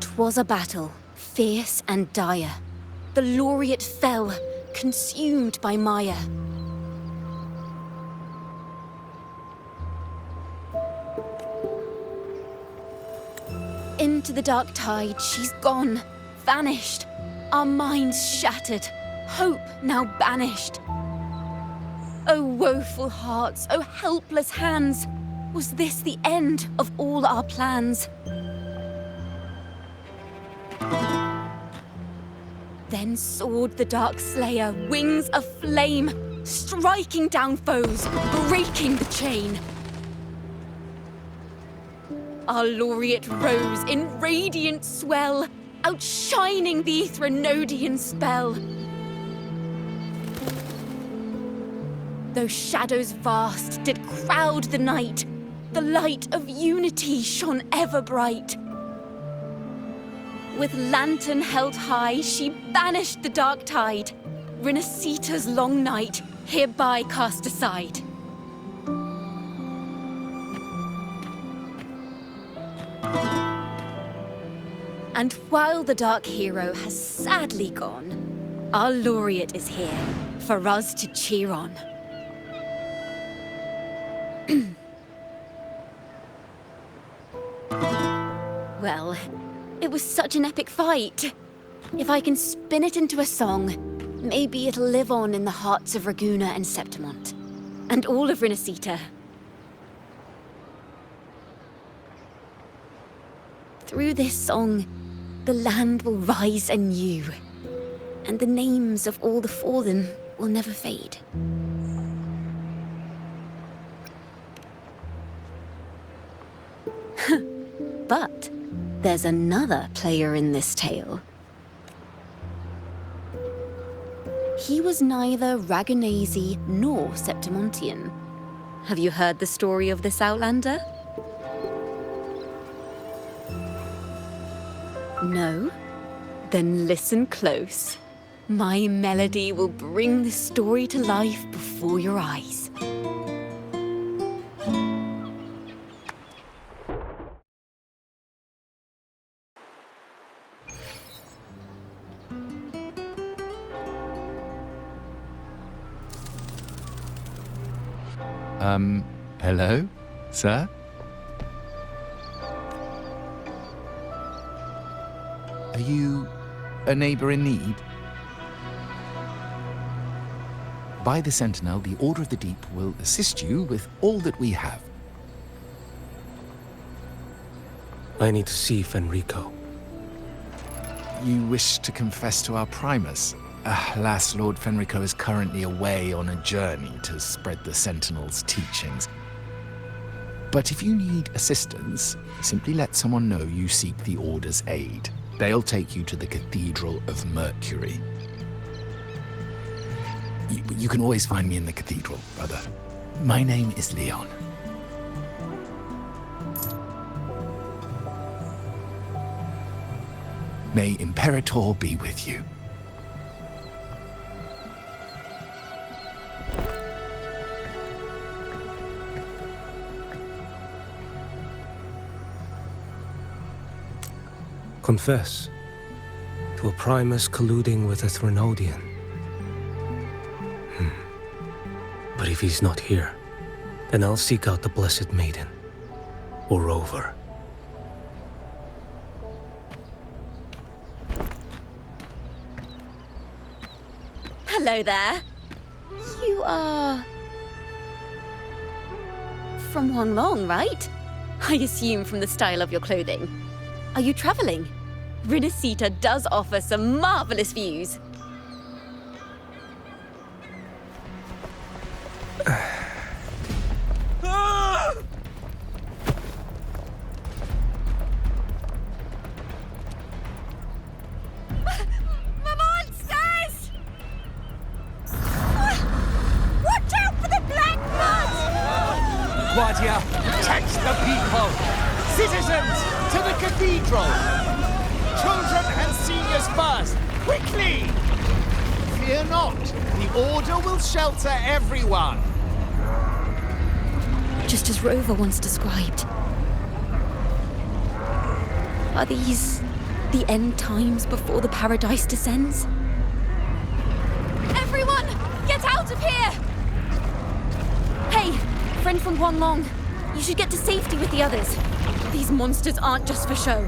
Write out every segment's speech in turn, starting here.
'Twas a battle, fierce and dire. The laureate fell, consumed by mire. Into the dark tide she's gone, vanished. Our minds shattered, hope now banished. O woeful hearts, O helpless hands, was this the end of all our plans? Then soared the dark slayer, wings aflame, striking down foes, breaking the chain. Our laureate rose in radiant swell, outshining the Threnodian spell. Though shadows vast did crowd the night, the light of unity shone ever bright. With lantern held high, she banished the dark tide, Renacita's long night hereby cast aside. And while the dark hero has sadly gone, our laureate is here for us to cheer on. Well, it was such an epic fight. If I can spin it into a song, maybe it'll live on in the hearts of Raguna and Septimont, and all of Renacita. Through this song, the land will rise anew, and the names of all the fallen will never fade. But there's another player in this tale. He was neither Raganese nor Septimontian. Have you heard the story of this outlander? No? Then listen close. My melody will bring the story to life before your eyes. Hello, sir? Are you a neighbor in need? By the Sentinel, the Order of the Deep will assist you with all that we have. I need to see Fenrico. You wish to confess to our Primus? Alas, Lord Fenrico is currently away on a journey to spread the Sentinel's teachings. But if you need assistance, simply let someone know you seek the Order's aid. They'll take you to the Cathedral of Mercury. You can always find me in the cathedral, brother. My name is Leon. May Imperator be with you. Confess to a Primus colluding with a Threnodian. But if he's not here, then I'll seek out the Blessed Maiden, or Rover. Hello there. You are... from Huanglong, right? I assume from the style of your clothing. Are you traveling? Renacita does offer some marvelous views. Guardia, protect the people! Citizens, to the cathedral! Children and seniors first! Quickly! Fear not. The Order will shelter everyone. Just as Rover once described. Are these the end times before the paradise descends? Everyone, get out of here! Hey, friend from Huanglong, you should get to safety with the others. These monsters aren't just for show.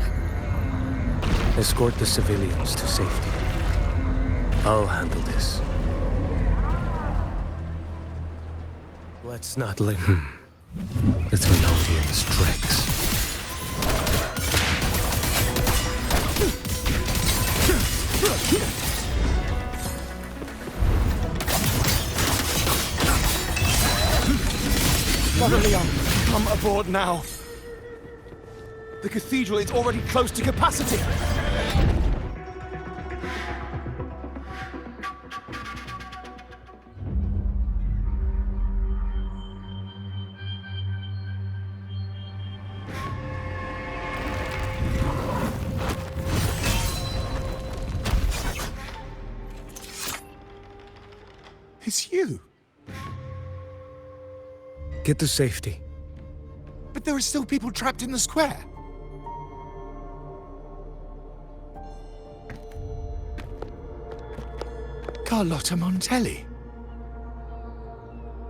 Escort the civilians to safety. I'll handle this. Let's not let the Trinodians dregs. Brother Leon, come aboard now. The cathedral is already close to capacity. It's you. Get to safety. But there are still people trapped in the square. Carlotta Montelli.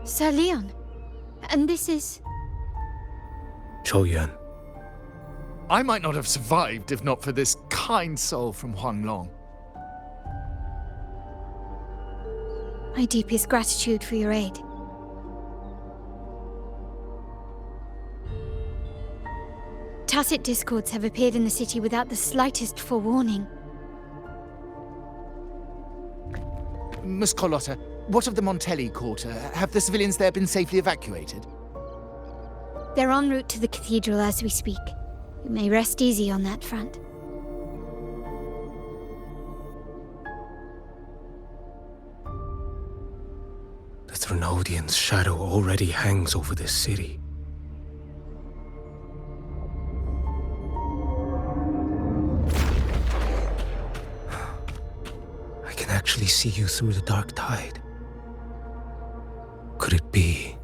Sir Leon. And this is... Choyan. I might not have survived if not for this kind soul from Huanglong. My deepest gratitude for your aid. Tacit discords have appeared in the city without the slightest forewarning. Miss Carlotta, what of the Montelli quarter? Have the civilians there been safely evacuated? They're en route to the cathedral as we speak. You may rest easy on that front. The Trinodian's shadow already hangs over this city. I can actually see you through the dark tide. Could it be?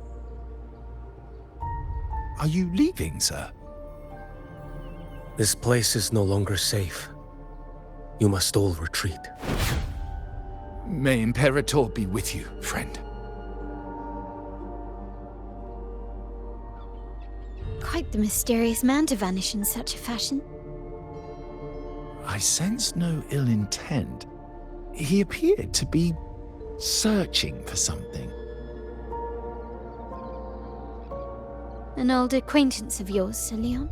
Are you leaving, sir? This place is no longer safe. You must all retreat. May Imperator be with you, friend. Quite the mysterious man to vanish in such a fashion. I sense no ill intent. He appeared to be searching for something. An old acquaintance of yours, Sir Leon?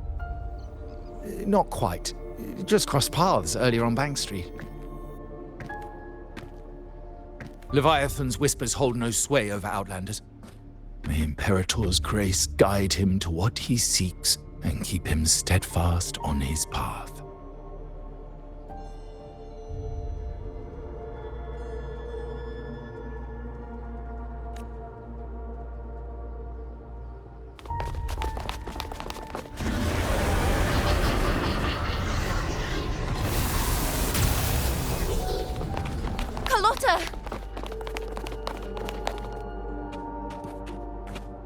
Not quite. Just crossed paths earlier on Bank Street. Leviathan's whispers hold no sway over Outlanders. May Imperator's grace guide him to what he seeks and keep him steadfast on his path. Carlotta!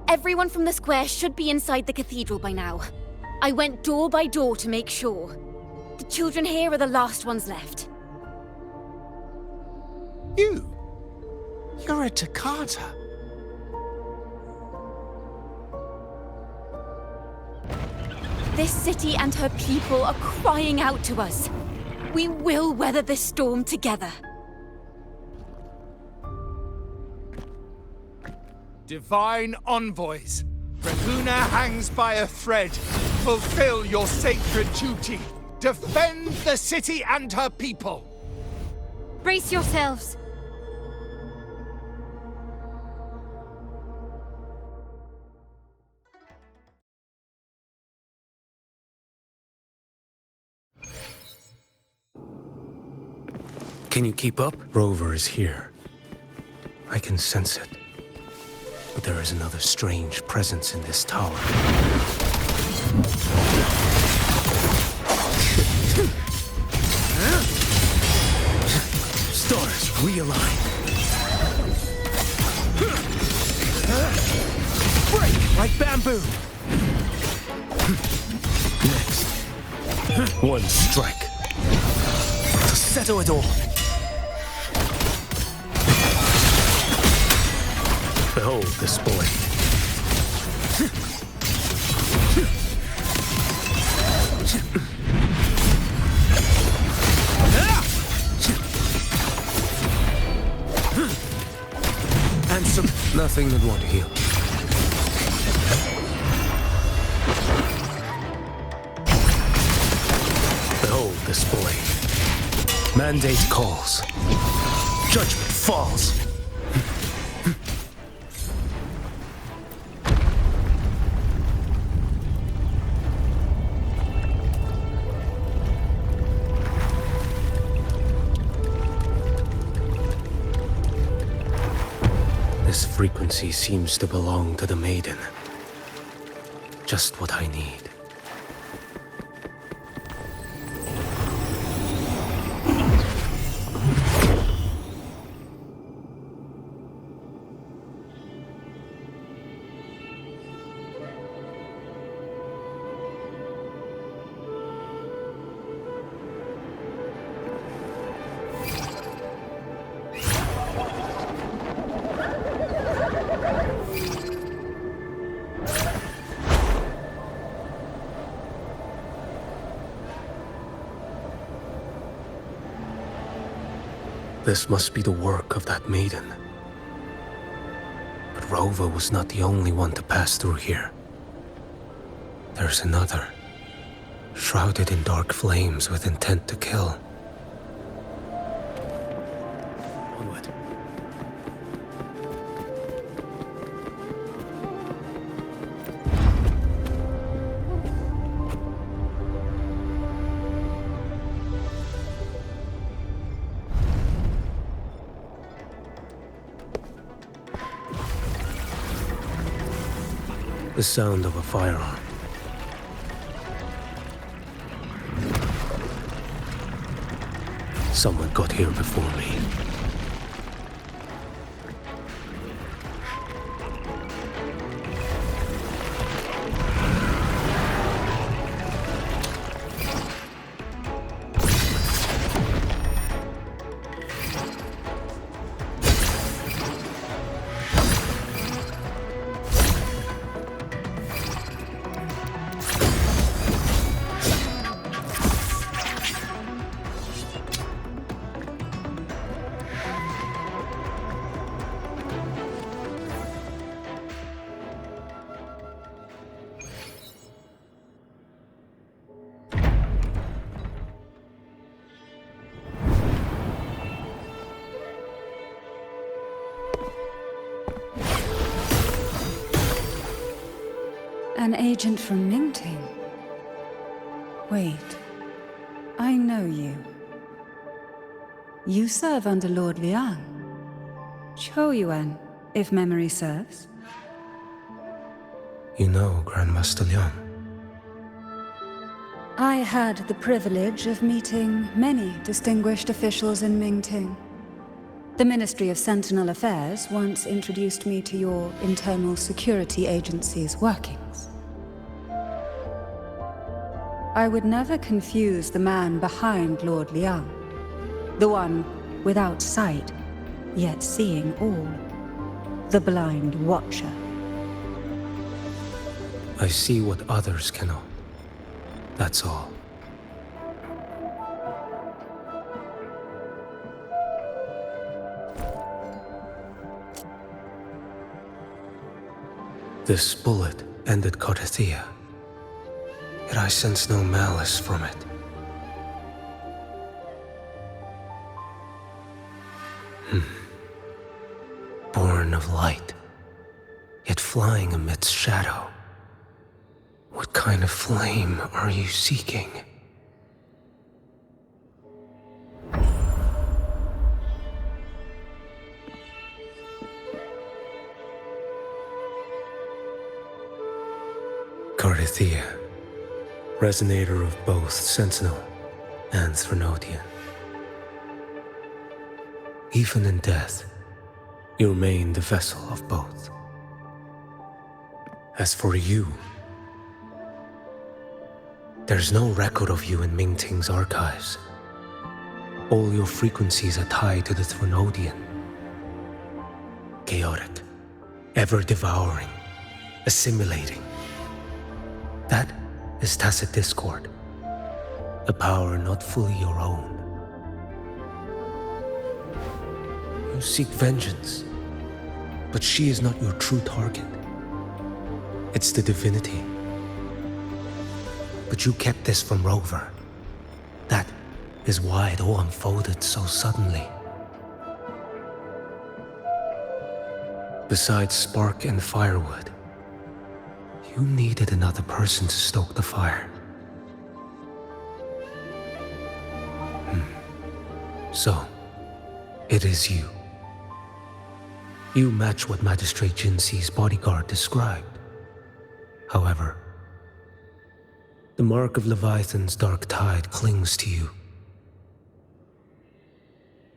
Everyone from the square should be inside the cathedral by now. I went door by door to make sure. The children here are the last ones left. You're a Toccata. This city and her people are crying out to us. We will weather this storm together. Divine envoys, Rahuna hangs by a thread. Fulfill your sacred duty. Defend the city and her people. Brace yourselves! Can you keep up? Rover is here. I can sense it. But there is another strange presence in this tower. Stars, realign. like bamboo. Next, one strike to settle it all. Behold this blade. And some... Nothing that won't heal. Behold this blade. Mandate calls. Judgment falls. This frequency seems to belong to the maiden. Just what I need. This must be the work of that maiden. But Rova was not the only one to pass through here. There's another, shrouded in dark flames with intent to kill. Onward. The sound of a firearm. Someone got here before me. An agent from Mingting? Wait, I know you. You serve under Lord Liang. Choyuan, if memory serves. You know Grandmaster Liang. I had the privilege of meeting many distinguished officials in Mingting. The Ministry of Sentinel Affairs once introduced me to your internal security agency's workings. I would never confuse the man behind Lord Liang, the one without sight, yet seeing all, the blind watcher. I see what others cannot. That's all. This bullet ended Carthia, yet I sense no malice from it. Born of light, yet flying amidst shadow. What kind of flame are you seeking? Carthia, resonator of both Sentinel and Threnodian. Even in death, you remain the vessel of both. As for you, there's no record of you in Mingting's archives. All your frequencies are tied to the Threnodian. Chaotic, ever-devouring, assimilating. That is tacit discord, a power not fully your own. You seek vengeance, but she is not your true target. It's the divinity. But you kept this from Rover. That is why it all unfolded so suddenly. Besides spark and firewood, you needed another person to stoke the fire. So, it is you. You match what Magistrate Jinxi's bodyguard described. However, the mark of Leviathan's dark tide clings to you.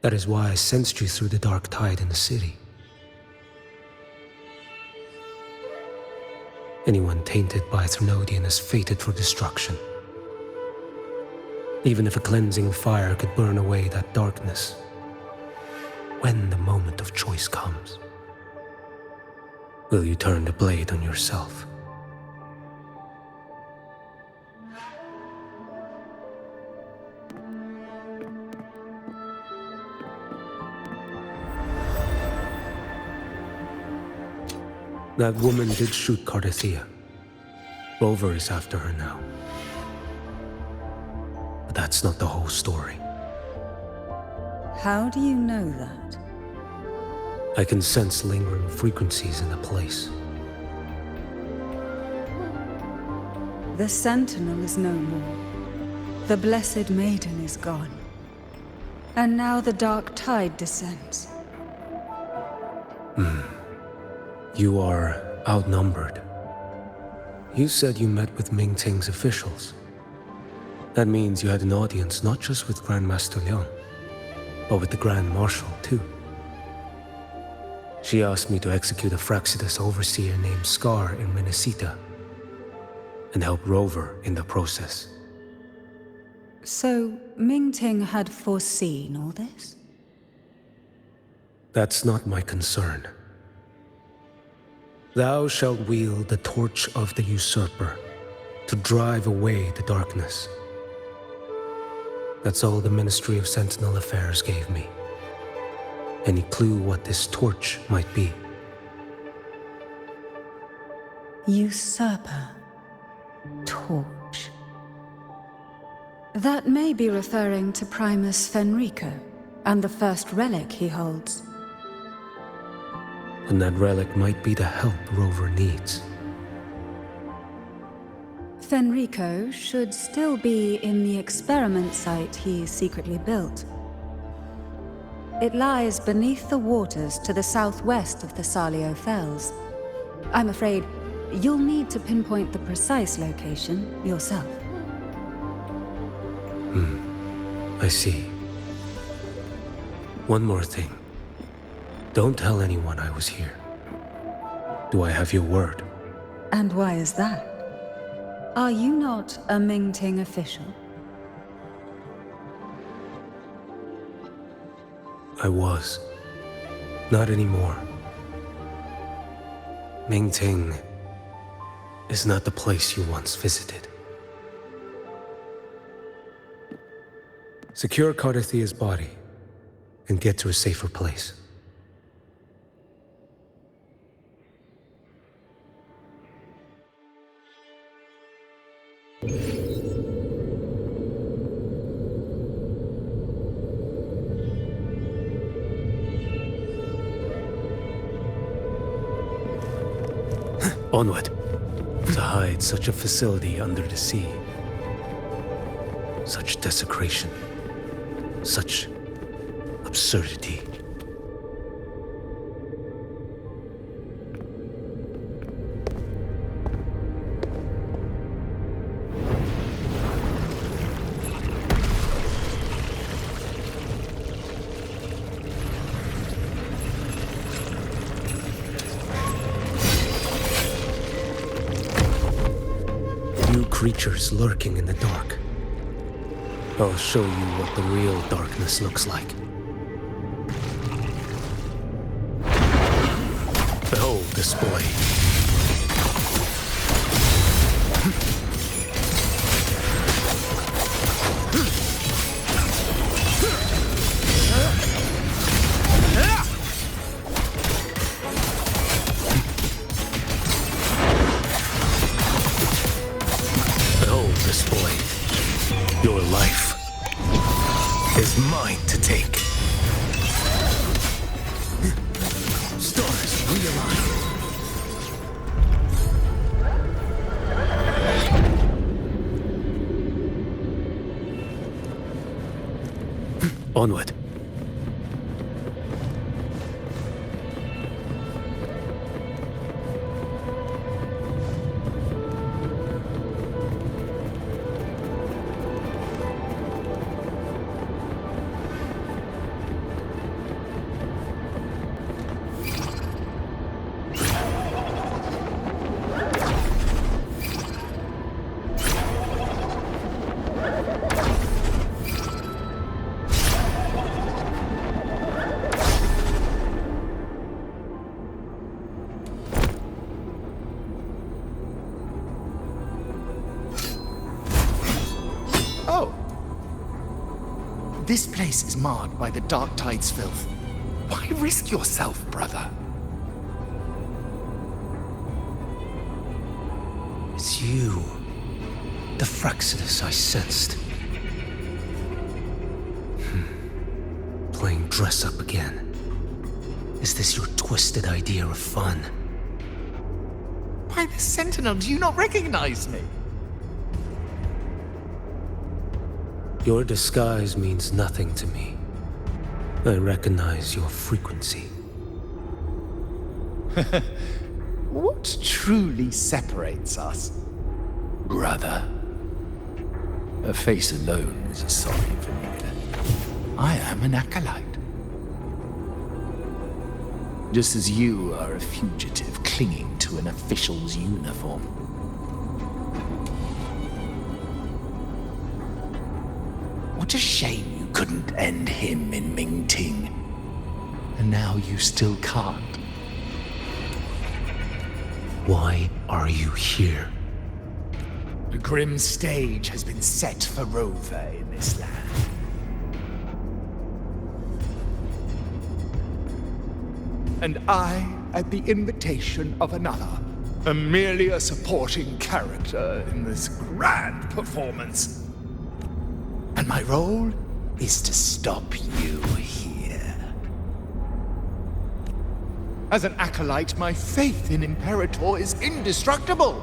That is why I sensed you through the dark tide in the city. Anyone tainted by Threnodian is fated for destruction. Even if a cleansing fire could burn away that darkness, when the moment of choice comes, will you turn the blade on yourself? That woman did shoot Cardathia. Rover is after her now. But that's not the whole story. How do you know that? I can sense lingering frequencies in the place. The Sentinel is no more. The Blessed Maiden is gone. And now the dark tide descends. You are outnumbered. You said you met with Mingting's officials. That means you had an audience not just with Grandmaster Liang, but with the Grand Marshal too. She asked me to execute a Fraxidus overseer named Scar in Menacita, and help Rover in the process. So, Mingting had foreseen all this? That's not my concern. Thou shalt wield the torch of the usurper to drive away the darkness. That's all the Ministry of Sentinel Affairs gave me. Any clue what this torch might be? Usurper. Torch. That may be referring to Primus Fenrico and the first relic he holds. And that relic might be the help Rover needs. Fenrico should still be in the experiment site he secretly built. It lies beneath the waters to the southwest of the Salio Fells. I'm afraid you'll need to pinpoint the precise location yourself. I see. One more thing. Don't tell anyone I was here. Do I have your word? And why is that? Are you not a Mingting official? I was. Not anymore. Mingting is not the place you once visited. Secure Cardathia's body and get to a safer place. Onward. To hide such a facility under the sea. Such desecration. Such absurdity. creatures lurking in the dark. I'll show you what the real darkness looks like. Behold this boy. Behold this boy. Your life is mine to take. Stars realign. Onward. Oh! This place is marred by the Dark Tide's filth. Why risk yourself, brother? It's you. The Fraxidus I sensed. Playing dress up again. Is this your twisted idea of fun? Why the Sentinel? Do you not recognize me? Your disguise means nothing to me. I recognize your frequency. What truly separates us? Brother, a face alone is a sorry veneer. I am an acolyte. Just as you are a fugitive clinging to an official's uniform. What a shame you couldn't end him in Mingting. And now you still can't. Why are you here? The grim stage has been set for Rover in this land. And I, at the invitation of another, am merely a supporting character in this grand performance. And my role is to stop you here. As an acolyte, my faith in Imperator is indestructible,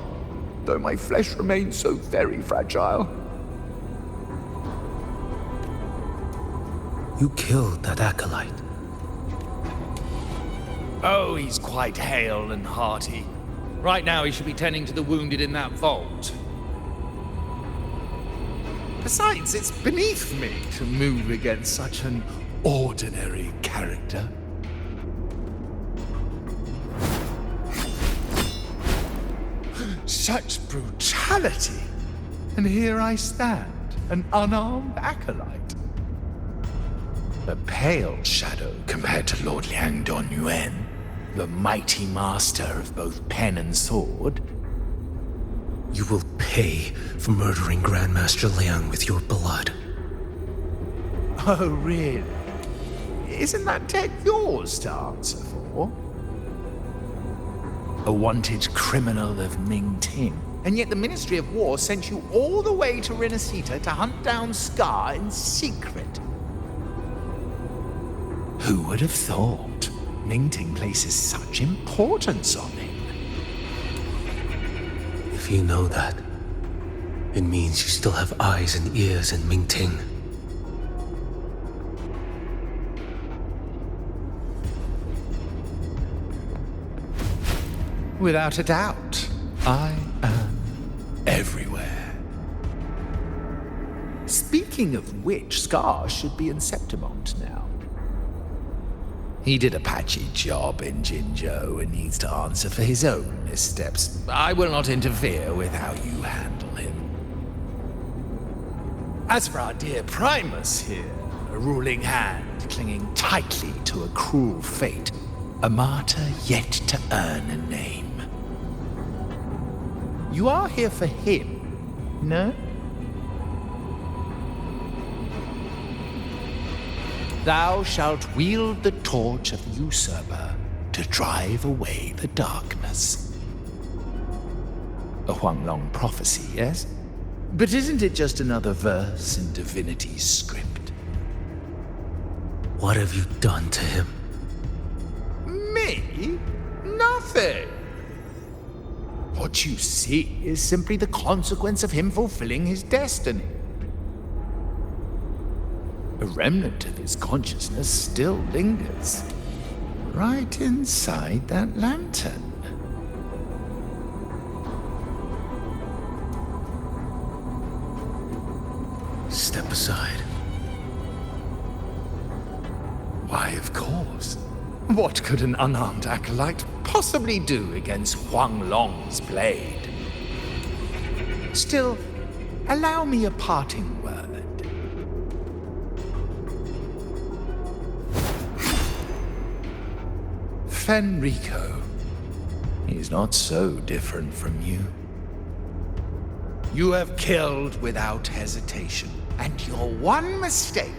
though my flesh remains so very fragile. You killed that acolyte. Oh, he's quite hale and hearty. Right now he should be tending to the wounded in that vault. Besides, it's beneath me to move against such an ordinary character. Such brutality! And here I stand, an unarmed acolyte. A pale shadow compared to Lord Liang Donyuan, the mighty master of both pen and sword. You will pay for murdering Grandmaster Liang with your blood. Oh, really? Isn't that tech yours to answer for? A wanted criminal of Mingting. And yet the Ministry of War sent you all the way to Renacita to hunt down Scar in secret. Who would have thought Mingting places such importance on him? If you know that, it means you still have eyes and ears in Mingting. Without a doubt, I am everywhere. Speaking of which, Scar should be in Septimont now. He did a patchy job in Jinzhou and needs to answer for his own missteps. I will not interfere with how you handle him. As for our dear Primus here, a ruling hand clinging tightly to a cruel fate, a martyr yet to earn a name. You are here for him, no? Thou shalt wield the torch of the usurper to drive away the darkness. A Huanglong prophecy, yes? But isn't it just another verse in divinity's script? What have you done to him? Me? Nothing. What you see is simply the consequence of him fulfilling his destiny. A remnant of his consciousness still lingers, right inside that lantern. Step aside. Why, of course. What could an unarmed acolyte possibly do against Huanglong's blade? Still, allow me a parting word. Fenrico is not so different from you. You have killed without hesitation, and your one mistake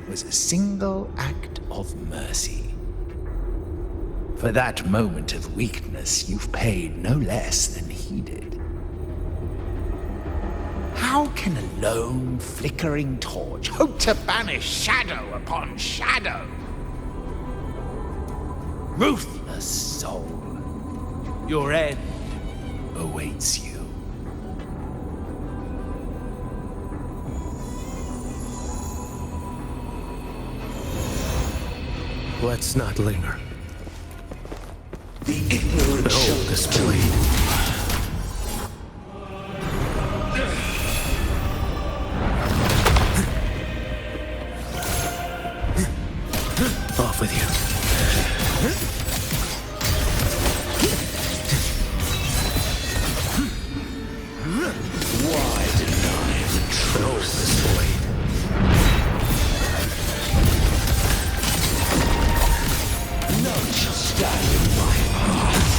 was a single act of mercy. For that moment of weakness, you've paid no less than he did. How can a lone, flickering torch hope to banish shadow upon shadow? Ruthless soul, your end awaits you. Let's not linger. The ignorant Behold this blade. Off with you. Why deny the truth? This blade. None shall stand in my path.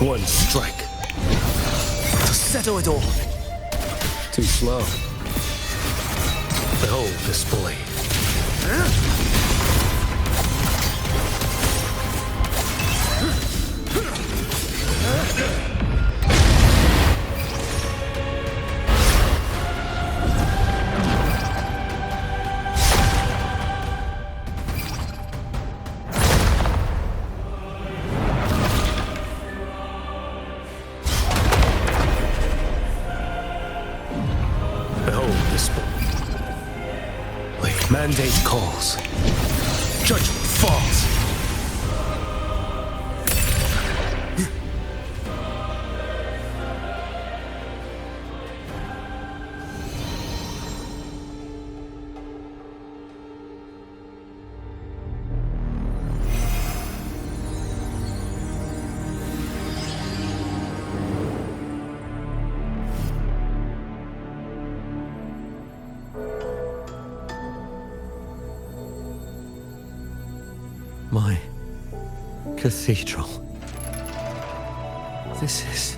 One strike. To settle it all. Too slow. Behold this blade. Behold this blade. Mandate calls. Judgment falls. My cathedral. This is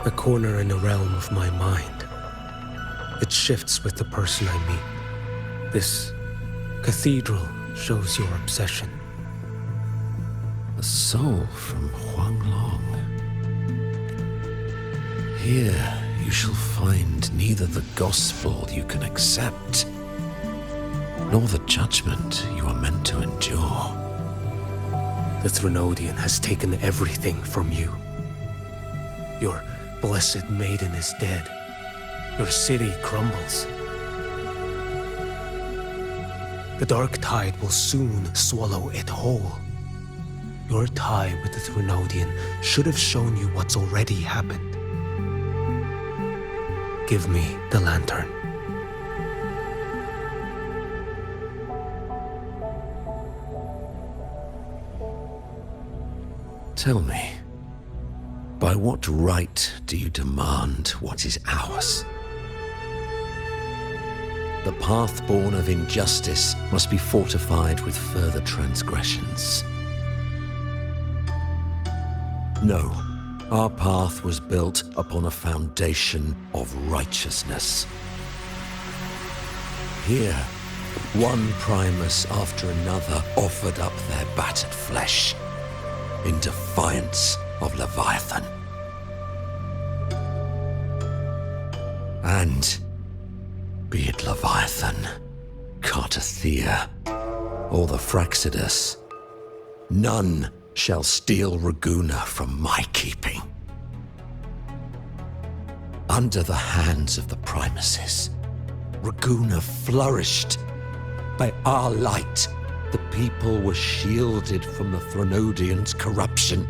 a corner in the realm of my mind. It shifts with the person I meet. This cathedral shows your obsession. A soul from Huanglong. Here you shall find neither the gospel you can accept, nor the judgment you are meant to endure. The Threnodian has taken everything from you. Your blessed maiden is dead. Your city crumbles. The dark tide will soon swallow it whole. Your tie with the Threnodian should have shown you what's already happened. Give me the lantern. Tell me, by what right do you demand what is ours? The path born of injustice must be fortified with further transgressions. No, our path was built upon a foundation of righteousness. Here, one Primus after another offered up their battered flesh in defiance of Leviathan. And be it Leviathan, Cartathea, or the Fraxidus, none shall steal Raguna from my keeping. Under the hands of the Primuses, Raguna flourished. By our light, the people were shielded from the Threnodians' corruption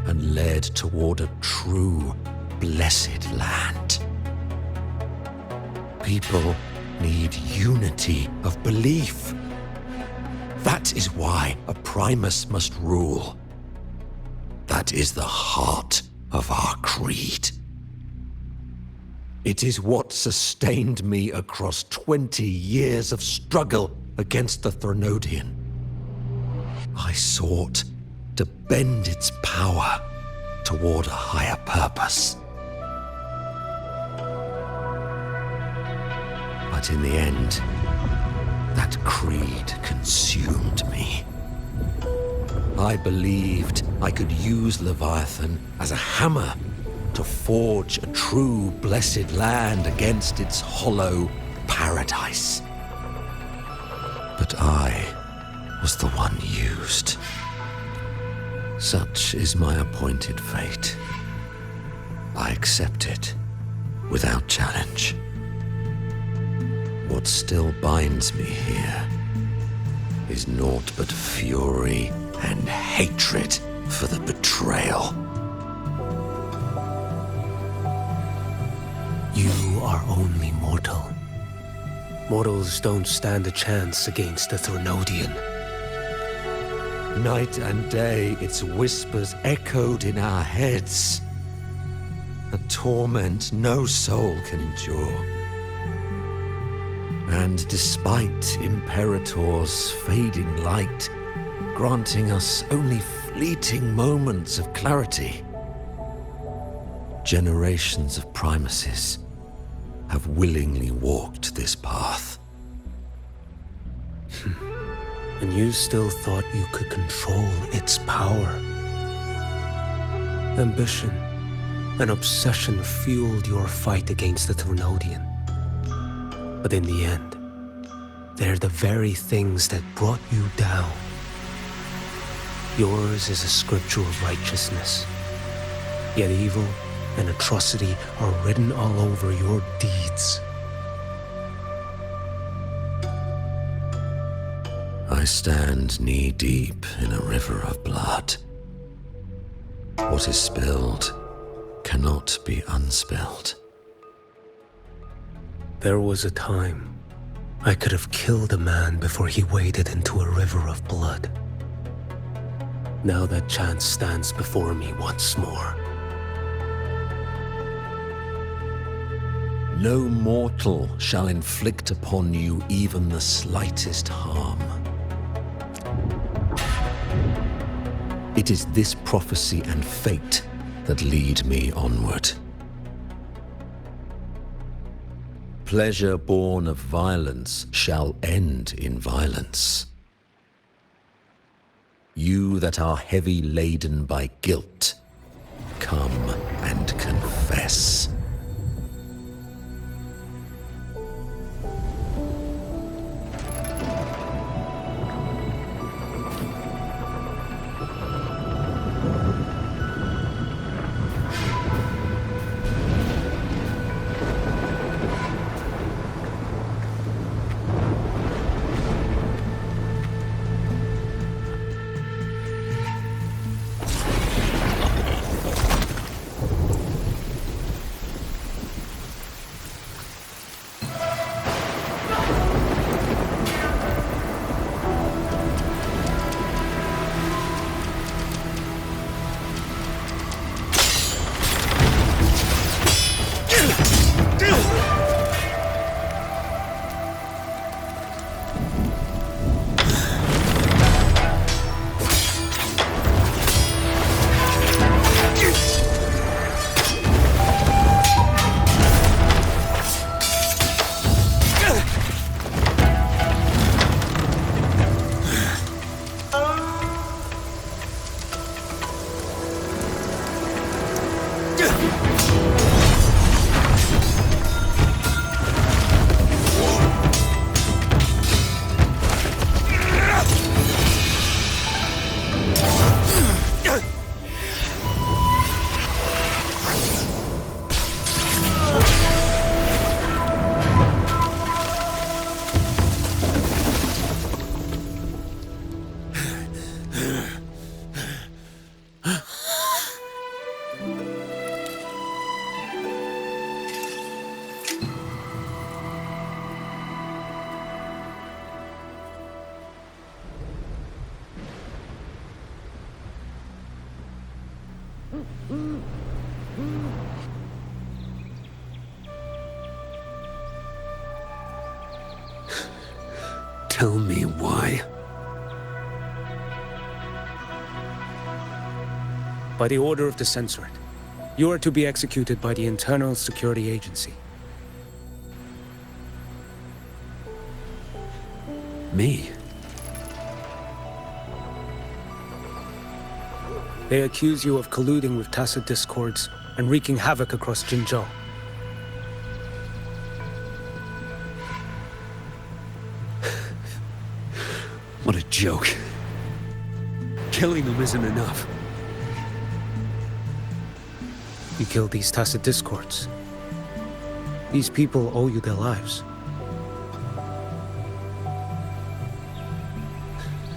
and led toward a true, blessed land. People need unity of belief. That is why a Primus must rule. That is the heart of our creed. It is what sustained me across 20 years of struggle against the Threnodian. I sought to bend its power toward a higher purpose. But in the end, that creed consumed me. I believed I could use Leviathan as a hammer to forge a true blessed land against its hollow paradise. But I was the one used. Such is my appointed fate. I accept it without challenge. What still binds me here is naught but fury and hatred for the betrayal. You are only mortal. Mortals don't stand a chance against the Threnodian. Night and day, its whispers echoed in our heads. A torment no soul can endure. And despite Imperator's fading light, granting us only fleeting moments of clarity, generations of Primuses have willingly walked this path. And you still thought you could control its power. Ambition and obsession fueled your fight against the Threnodian. But in the end, they're the very things that brought you down. Yours is a scriptural righteousness, yet evil and atrocity are written all over your deeds. I stand knee-deep in a river of blood. What is spilled cannot be unspilled. There was a time I could have killed a man before he waded into a river of blood. Now that chance stands before me once more. No mortal shall inflict upon you even the slightest harm. It is this prophecy and fate that lead me onward. Pleasure born of violence shall end in violence. You that are heavy laden by guilt, come and confess. Tell me why. By the order of the Censorate, you are to be executed by the Internal Security Agency. Me? They accuse you of colluding with tacit discords and wreaking havoc across Jinzhou. What a joke. Killing them isn't enough. You killed these tacit discords. These people owe you their lives.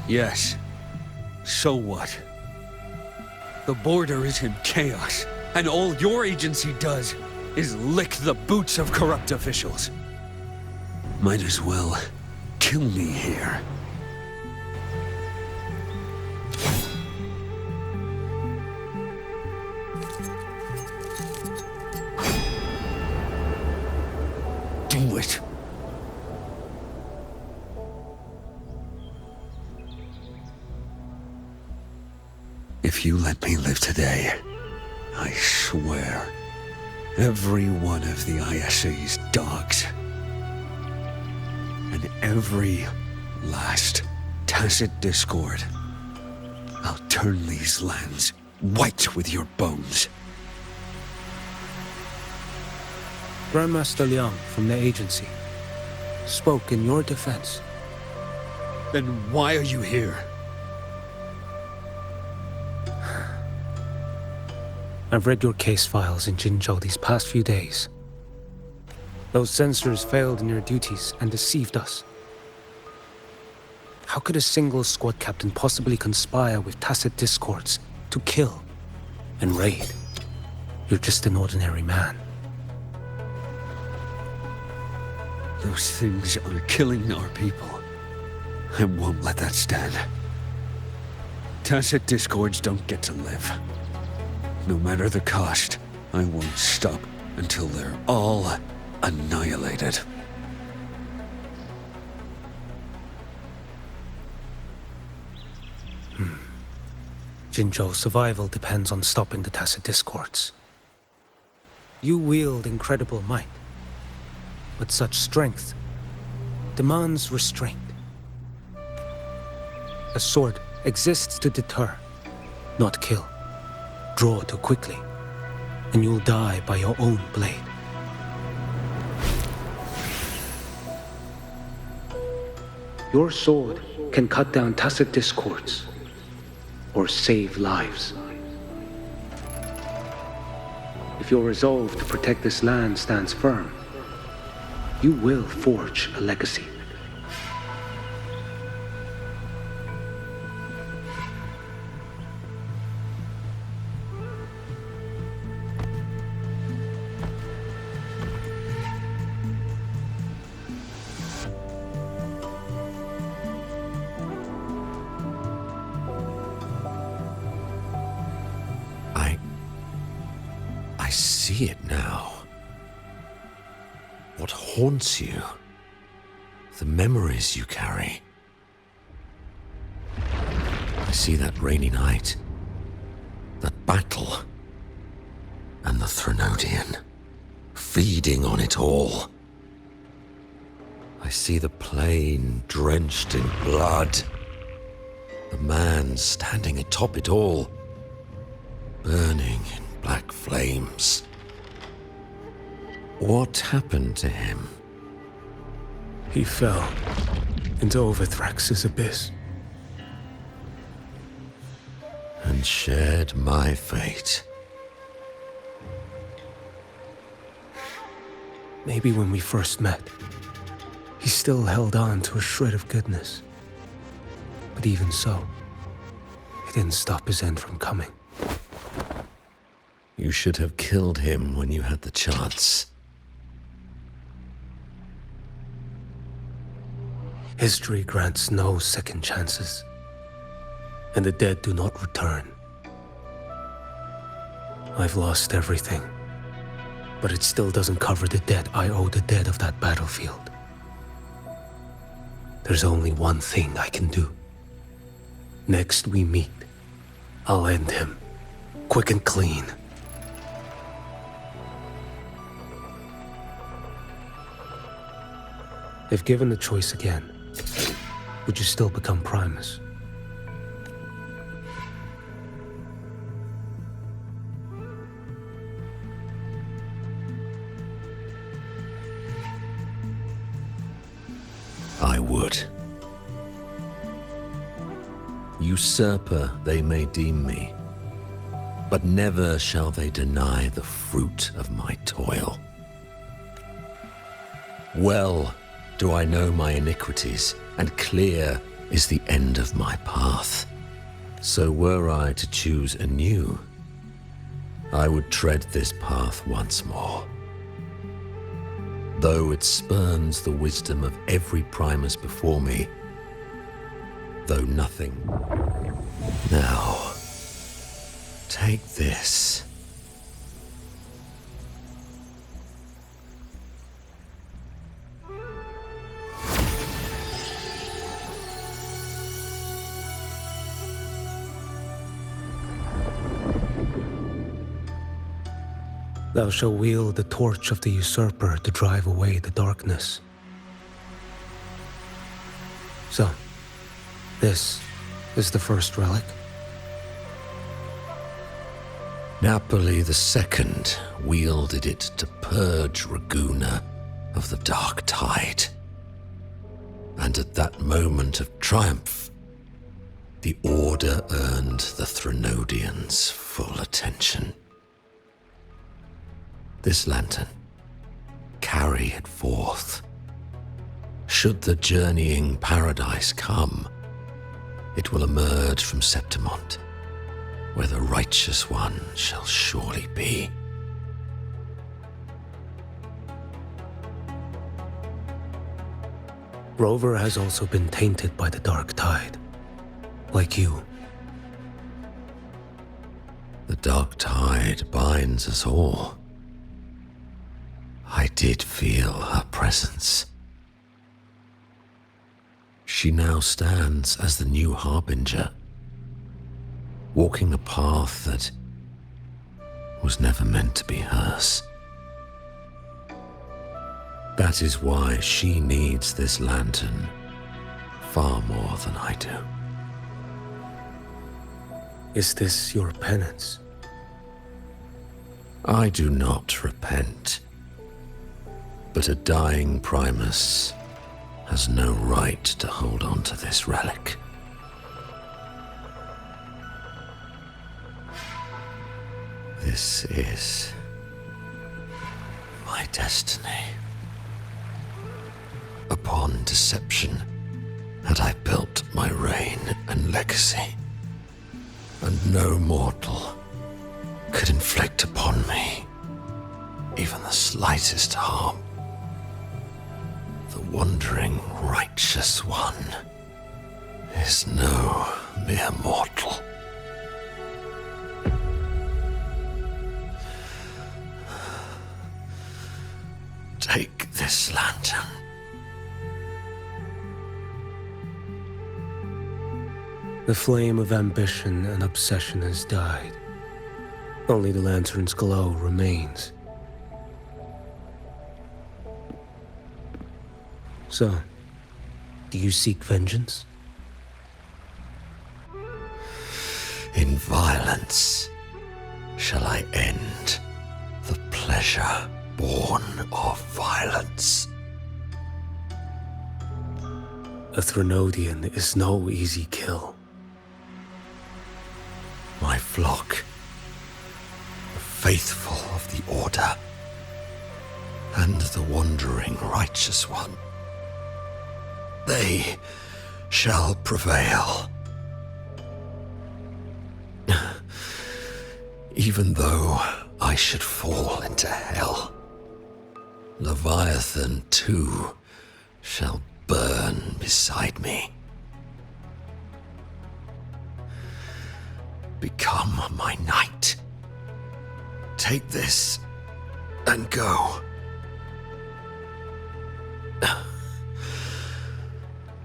Yes. So what? The border is in chaos, and all your agency does is lick the boots of corrupt officials. Might as well kill me here. Do it. If you let me live today, I swear, every one of the ISA's dogs, and every last tacit discord, I'll turn these lands white with your bones. Grandmaster Liang from the agency spoke in your defense. Then why are you here? I've read your case files in Jinzhou these past few days. Those censors failed in their duties and deceived us. How could a single squad captain possibly conspire with tacit discords to kill and raid? You're just an ordinary man. Those things are killing our people. I won't let that stand. Tacit discords don't get to live. No matter the cost, I won't stop until they're all annihilated. Jinzhou's survival depends on stopping the tacit discords. You wield incredible might, but such strength demands restraint. A sword exists to deter, not kill. Draw too quickly, and you'll die by your own blade. Your sword can cut down tacit discords, or save lives. If your resolve to protect this land stands firm, you will forge a legacy. I see it now. What haunts you? The memories you carry. I see that rainy night, that battle, and the Threnodian, feeding on it all. I see the plain drenched in blood, the man standing atop it all, burning in black flames. What happened to him? He fell into Overthrax's abyss. And shared my fate. Maybe when we first met, he still held on to a shred of goodness. But even so, it didn't stop his end from coming. You should have killed him when you had the chance. History grants no second chances, and the dead do not return. I've lost everything, but it still doesn't cover the debt I owe the dead of that battlefield. There's only one thing I can do. Next we meet, I'll end him, quick and clean. If given the choice again, would you still become Primus? I would. Usurper they may deem me, but never shall they deny the fruit of my toil. Well do I know my iniquities, and clear is the end of my path. So were I to choose anew, I would tread this path once more. Though it spurns the wisdom of every Primus before me, though nothing. Now, take this. Thou shalt wield the torch of the usurper to drive away the darkness. So, this is the first relic. Napoli II wielded it to purge Raguna of the dark tide. And at that moment of triumph, the Order earned the Threnodians full attention. This lantern, carry it forth. Should the journeying paradise come, it will emerge from Septimont, where the righteous one shall surely be. Rover has also been tainted by the dark tide, like you. The dark tide binds us all. I did feel her presence. She now stands as the new harbinger, walking a path that was never meant to be hers. That is why she needs this lantern far more than I do. Is this your penance? I do not repent. But a dying Primus has no right to hold on to this relic. This is my destiny. Upon deception had I built my reign and legacy, and no mortal could inflict upon me even the slightest harm. The wandering righteous one is no mere mortal. Take this lantern. The flame of ambition and obsession has died. Only the lantern's glow remains. So, do you seek vengeance? In violence shall I end the pleasure born of violence. A Threnodian is no easy kill. My flock, the faithful of the Order, and the wandering righteous one, they shall prevail. Even though I should fall into hell, Leviathan too shall burn beside me. Become my knight. Take this and go.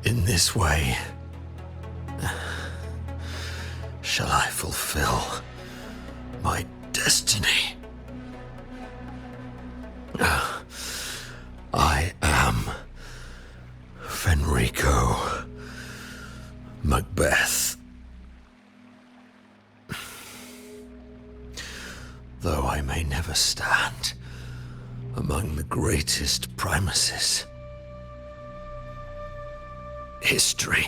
In this way shall I fulfill my destiny. I am Fenrico Macbeth. Though I may never stand among the greatest primuses, history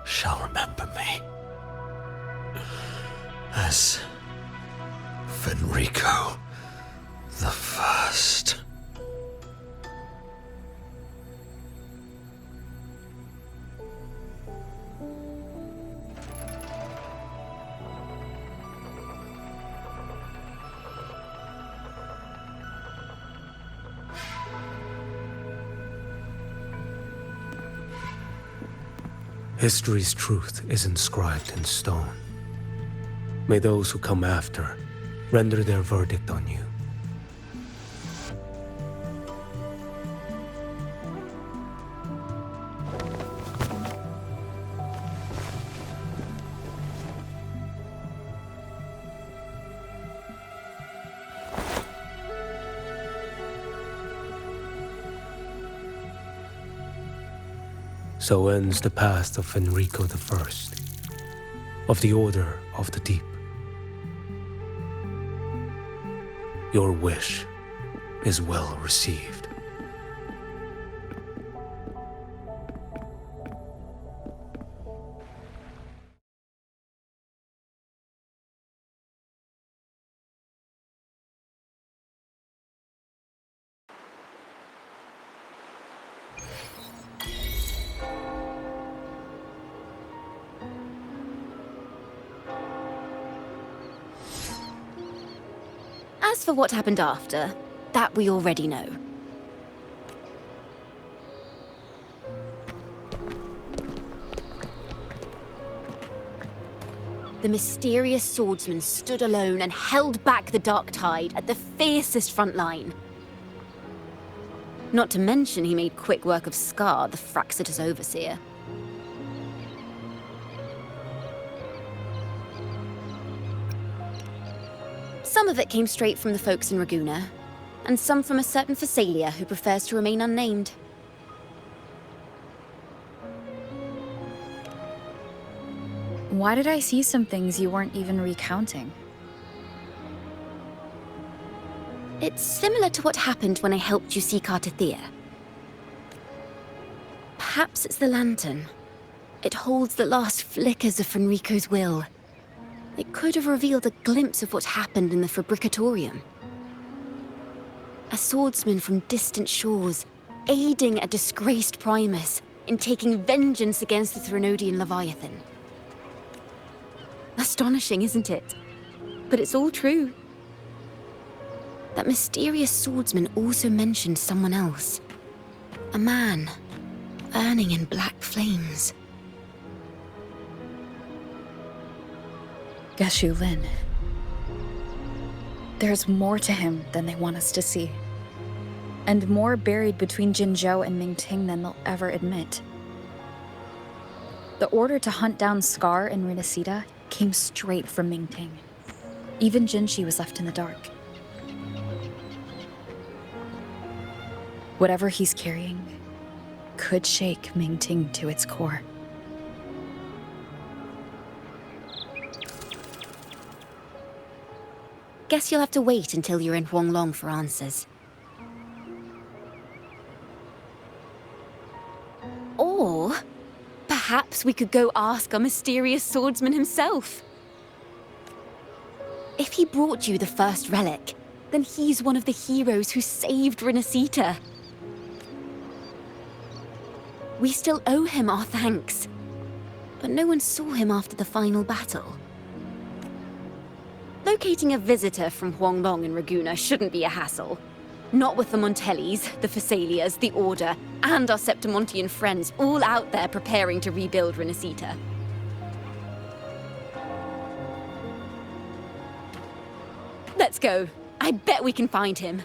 shall remember me as Fenrico the First. History's truth is inscribed in stone. May those who come after render their verdict on you. So ends the path of Fenrico I, of the Order of the Deep. Your wish is well received. As for what happened after, that we already know. The mysterious swordsman stood alone and held back the dark tide at the fiercest front line. Not to mention he made quick work of Scar, the Fraxita's overseer. Some of it came straight from the folks in Raguna, and some from a certain Phasalia who prefers to remain unnamed. Why did I see some things you weren't even recounting? It's similar to what happened when I helped you seek Artathea. Perhaps it's the lantern. It holds the last flickers of Fenrico's will. It could have revealed a glimpse of what happened in the Fabricatorium. A swordsman from distant shores, aiding a disgraced Primus in taking vengeance against the Threnodian Leviathan. Astonishing, isn't it? But it's all true. That mysterious swordsman also mentioned someone else. A man, burning in black flames. Geshu Lin. There's more to him than they want us to see. And more buried between Jinzhou and Mingting than they'll ever admit. The order to hunt down Scar and Renacita came straight from Mingting. Even Jinshi was left in the dark. Whatever he's carrying could shake Mingting to its core. Guess you'll have to wait until you're in Huanglong for answers. Or perhaps we could go ask our mysterious swordsman himself. If he brought you the first relic, then he's one of the heroes who saved Renacita. We still owe him our thanks, but no one saw him after the final battle. Locating a visitor from Huanglong and Raguna shouldn't be a hassle. Not with the Montellis, the Phasalias, the Order, and our Septimontian friends all out there preparing to rebuild Renacita. Let's go. I bet we can find him.